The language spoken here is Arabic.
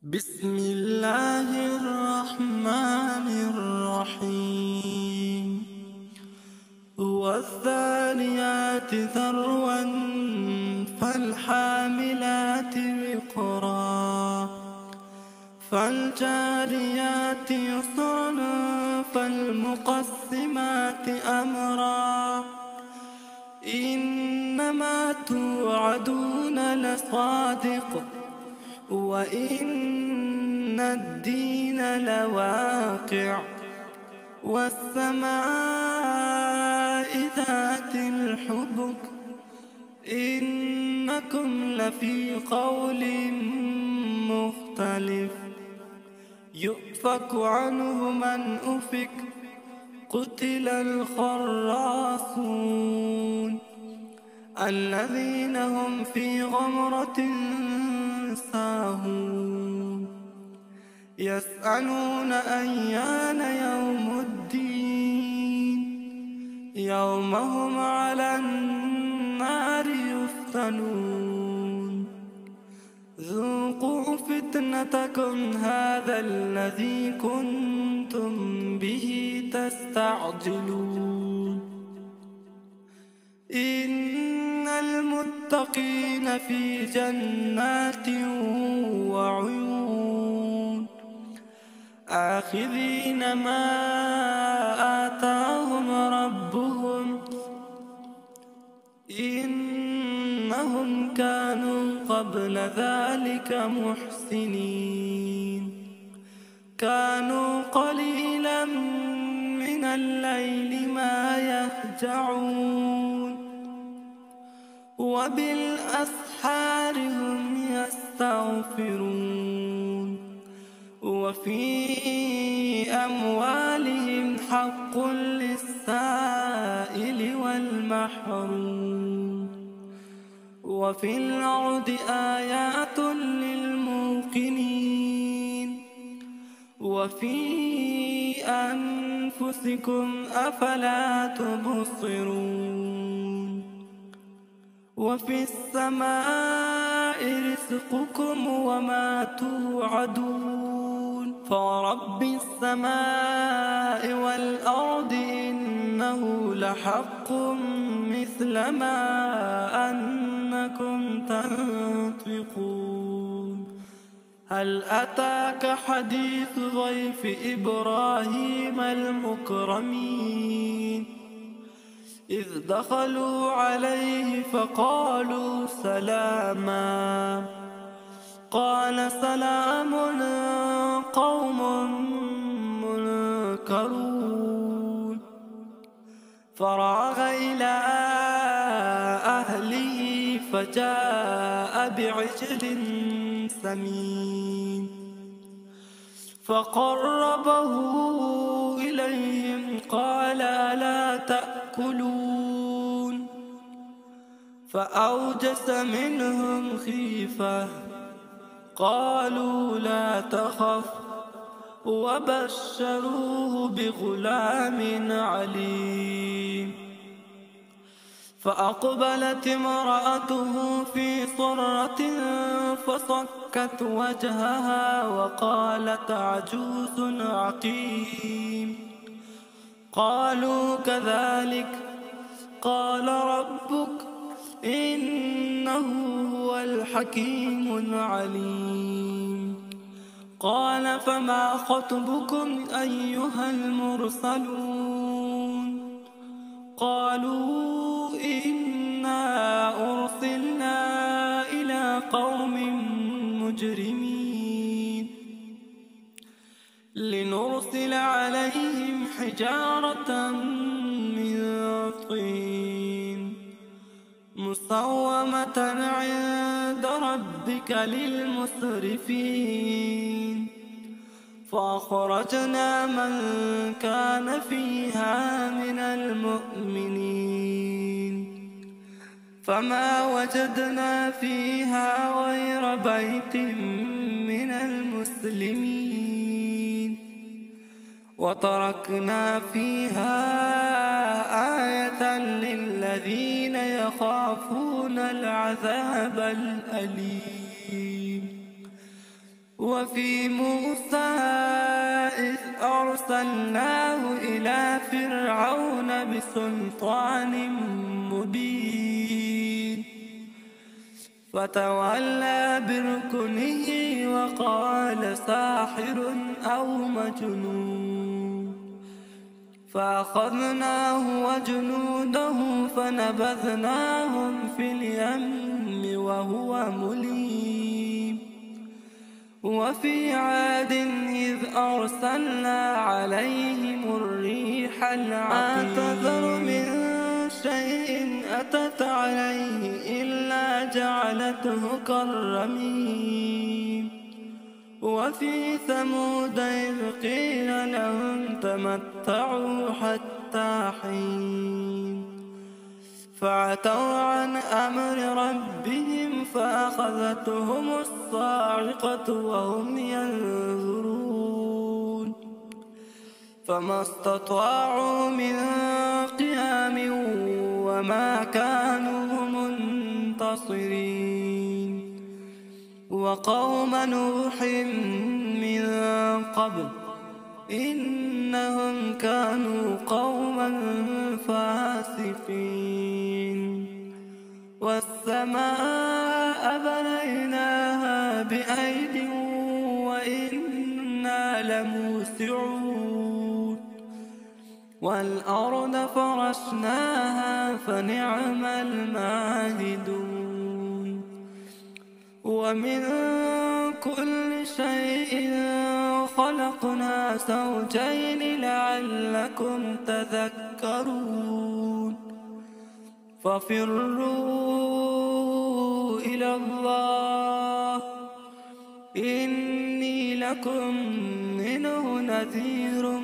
بسم الله الرحمن الرحيم. والذاريات ذروا فالحاملات وقرا فالجاريات يسرا فالمقسمات أمرا إنما توعدون لصادق وإن الدين لواقع والسماء ذات الحبك إنكم لفي قول مختلف يؤفك عنه من أفك قتل الخراصون الذين هم في غمرة ساهون يسألون أيان يوم الدين يوم هم على النار يفتنون ذوقوا فتنتكم هذا الذي كنتم به تستعجلون إن المتقين في جنات وعيون آخذين ما آتاهم ربهم إنهم كانوا قبل ذلك محسنين كانوا قليلا من الليل ما يهجعون وبالأسحار هم يستغفرون وفي أموالهم حق للسائل والمحروم وفي الأرض آيات للموقنين وفي أنفسكم أفلا تبصرون وفي السماء رزقكم وما توعدون فرب السماء والأرض إنه لحق مثل ما أنكم تنطقون هل أتاك حديث ضيف إبراهيم المكرمين إذ دخلوا عليه فقالوا سلاما قال سلام قوم منكرون فراغ إلى أهله فجاء بعجل سمين فقربه إليهم قال ألا تأكلون فأوجس منهم خيفة قالوا لا تخف وبشروه بغلام عليم فأقبلت امرأته في صرة فصكت وجهها وقالت عجوز عقيم قالوا كذلك قال ربك إنه هو الحكيم العليم قال فما خطبكم أيها المرسلون قالوا إنا أرسلنا إلى قوم مجرمين لنرسل عليهم حجارة من طين مسومة عند ربك للمسرفين فأخرجنا من كان فيها من المؤمنين فما وجدنا فيها غير بيت من المسلمين وتركنا فيها آية للذين يخافون العذاب الأليم وفي موسى إذ أرسلناه إلى فرعون بسلطان مبين فتولى بركنه وقال ساحر أو مجنون فأخذناه وجنوده فنبذناهم في اليم وهو مليم وفي عاد إذ أرسلنا عليهم الريح العقيم ما تذر من شيء أتت عليه إلا جعلته كالرميم وفي ثمود إذ قيل لهم تمتعوا حتى حين فعتوا عن أمر ربهم فأخذتهم الصاعقة وهم ينظرون فما استطاعوا من قيام وما كانوا منتصرين وقوم نوح من قبل إنهم كانوا قوما فاسقين والسماء بنيناها بأيد وإنا لموسعون والأرض فرشناها فنعم الماهدون ومن كل شيء خلقنا زوجين لعلكم تذكرون ففروا إلى الله إني لكم منه نذير